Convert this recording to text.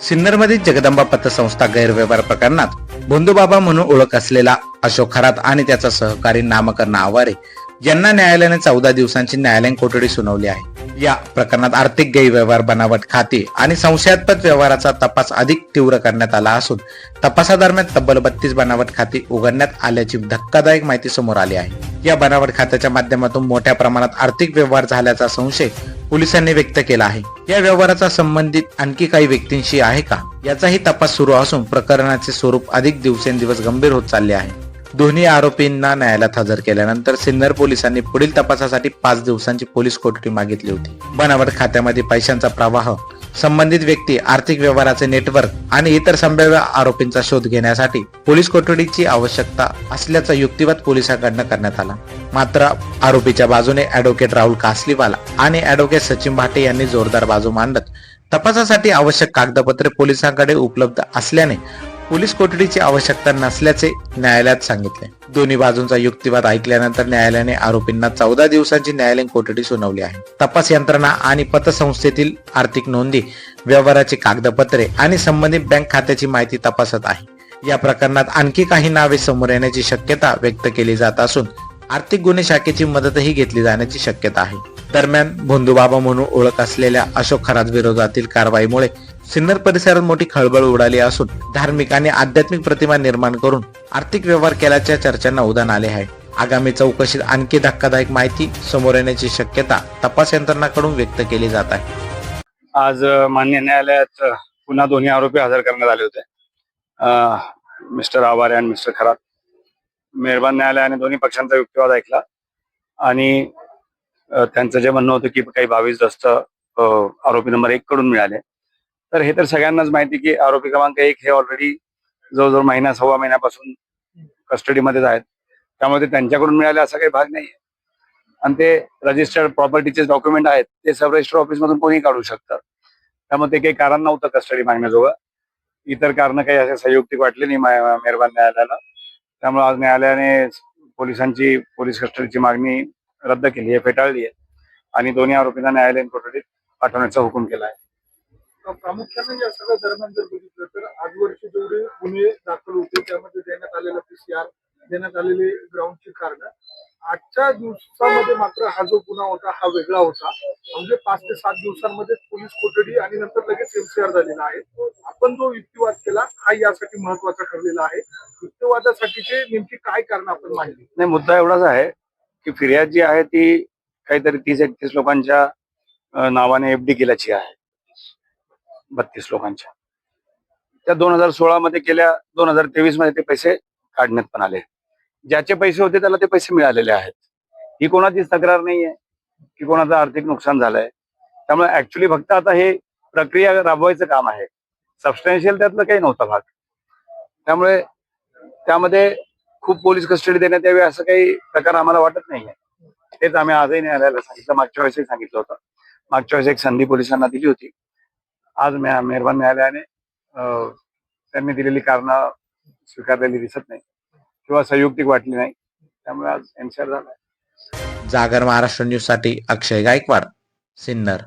सिन्नरमधील जगदंबा पतसंस्था गैरव्यवहार प्रकरणात भोंदूबाबा म्हणून ओळख असलेला अशोक खरात आणि त्याचा सहकारी नामकरण आवारे यांना न्यायालयाने 14 दिवसांची न्यायालयीन कोठडी सुनावली आहे. या प्रकरणात आर्थिक गैरव्यवहार, बनावट खाती आणि संशयास्पद व्यवहाराचा तपास अधिक तीव्र करण्यात आला असून तपासादरम्यान तब्बल 32 बनावट खाती उघडण्यात आल्याची धक्कादायक माहिती समोर आली आहे. या बनावट खात्याच्या माध्यमातून मोठ्या प्रमाणात आर्थिक व्यवहार झाल्याचा संशय पोलिसांनी व्यक्त केला आहे. या व्यवहाराचा संबंधित आणखी काही व्यक्तींशी आहे का, याचाही तपास सुरू असून प्रकरणाचे स्वरूप अधिक दिवसेंदिवस गंभीर होत चालले आहे. दोन्ही आरोपींना न्यायालयात हजर केल्यानंतर सिन्नर पोलिसांनी पुढील तपासासाठी 5 दिवसांची पोलीस कोठडी मागितली होती. बनावट खात्यामध्ये पैशांचा प्रवाह, संबंधित व्यक्ती, आर्थिक व्यवहाराचे नेटवर्क आणि इतर संभाव्य आरोपींचा शोध घेण्यासाठी पोलीस कोठडीची आवश्यकता असल्याचा युक्तिवाद पोलिसांकडून करण्यात आला. मात्र आरोपीच्या बाजूने ॲडव्होकेट राहुल कासलीवाला आणि ॲडव्होकेट सचिन भाटे यांनी जोरदार बाजू मांडत तपासासाठी आवश्यक कागदपत्रे पोलिसांकडे उपलब्ध असल्याने पोलीस कोठडीची आवश्यकता नसल्याचे न्यायालयात सांगितले. दोन्ही बाजूंचा युक्तिवाद ऐकल्यानंतर न्यायालयाने आरोपींना 14 दिवसांची न्यायालयीन कोठडी सुनावली आहे. तपास यंत्रणा आणि पतसंस्थेतील आर्थिक नोंदी, व्यवहाराची कागदपत्रे आणि संबंधित बँक खात्याची माहिती तपासत आहे. या प्रकरणात आणखी काही नावे समोर येण्याची शक्यता व्यक्त केली जात असून आर्थिक गुन्हे शाखेची मदतही घेतली जाण्याची शक्यता आहे. दरम्यान भोंदूबाबा म्हणून ओळख असलेल्या अशोक खरात विरोधातील कारवाईमुळे सिन्नर परिसरात मोठी खळबळ उडाली असून धार्मिक आणि आध्यात्मिक प्रतिमा निर्माण करून आर्थिक व्यवहार केल्याच्या चर्चांना उधाण आले आहे. आगामी चौकशीत आणखी धक्कादायक माहिती समोर येण्याची शक्यता तपास यंत्रणांकडून व्यक्त केली जात आहे. आज मान्य न्यायालयात पुन्हा दोन्ही आरोपी हजर करण्यात आले होते. मिस्टर आवारे आणि मिस्टर खरात. मेहरबान न्यायालयाने दोन्ही पक्षांचा युक्तिवाद ऐकला आणि त्यांचं जे म्हणणं होतं की काही 22 दस्त आरोपी नंबर 1 कडून मिळाले. तर हे तर सगळ्यांनाच माहिती की आरोपी क्रमांक 1 हे ऑलरेडी जवळजवळ महिना सव्वा महिन्यापासून कस्टडीमध्येच आहेत. त्यामुळे ते त्यांच्याकडून मिळाले असा काही भाग नाहीये. आणि ते रजिस्टर्ड प्रॉपर्टीचे डॉक्युमेंट आहेत ते सब रजिस्टर ऑफिस मधून कोणी काढू शकतात. त्यामुळे ते काही कारण नव्हतं कस्टडी मागण्याजोगं. इतर कारण काही असे संयुक्तिक वाटले नाही मेहरबान न्यायालयाला. त्यामुळे आज न्यायालयाने पोलिसांची पोलीस कस्टडीची मागणी रद्द केली आहे, फेटाळली आहे आणि दोन्ही आरोपींना न्यायालयीन कोठडीत पाठवण्याचा हुकूम केला आहे. प्रामुख्याने या सगळ्या दरम्यान जर बघितलं तर आजवरचे जेवढे गुन्हे दाखल होते त्यामध्ये देण्यात आलेला PCR, देण्यात आलेले ग्राउंडची कारणं, आजच्या दिवसामध्ये मात्र हा जो गुन्हा होता हा वेगळा होता. म्हणजे 5 ते 7 दिवसांमध्ये पोलीस कोठडी आणि नंतर लगेच MCR झालेला आहे. आपण जो युक्तिवाद केला हा यासाठी महत्वाचा ठरलेला आहे. युक्तिवादासाठीचे नेमकी काय कारण आपण मांडली? नाही, मुद्दा एवढाच आहे की फिर्याद जी आहे ती काहीतरी 30-31 लोकांच्या नावाने FD केल्याची आहे. 32 लोकांच्या. त्या 2016 मध्ये केल्या, 2023 मध्ये ते पैसे काढण्यात पण आले. ज्याचे पैसे होते त्याला ते पैसे मिळालेले आहेत. ही कोणाचीच तक्रार नाहीये की कोणाचं आर्थिक नुकसान झालंय. त्यामुळे ऍक्च्युली फक्त आता हे प्रक्रिया राबवायचं काम आहे. सबस्टॅन्शियल त्यातलं काही नव्हता भाग. त्यामुळे त्यामध्ये खूप पोलीस कस्टडी देण्यात यावी असं काही प्रकार आम्हाला वाटत नाहीये. तेच आम्ही आजही न्यायालयाला सांगितलं, मागच्या वेळेसही सांगितलं होतं. मागच्या वेळेस एक संधी पोलिसांना दिली होती. आज मेहरबान न्यायालयाने त्यांनी दिलेली कारणं स्वीकारलेली दिसत नाही किंवा संयुक्तिक वाटली नाही. त्यामुळे आज MCR झालाय. जागर महाराष्ट्र न्यूज साठी अक्षय गायकवाड, सिन्नर.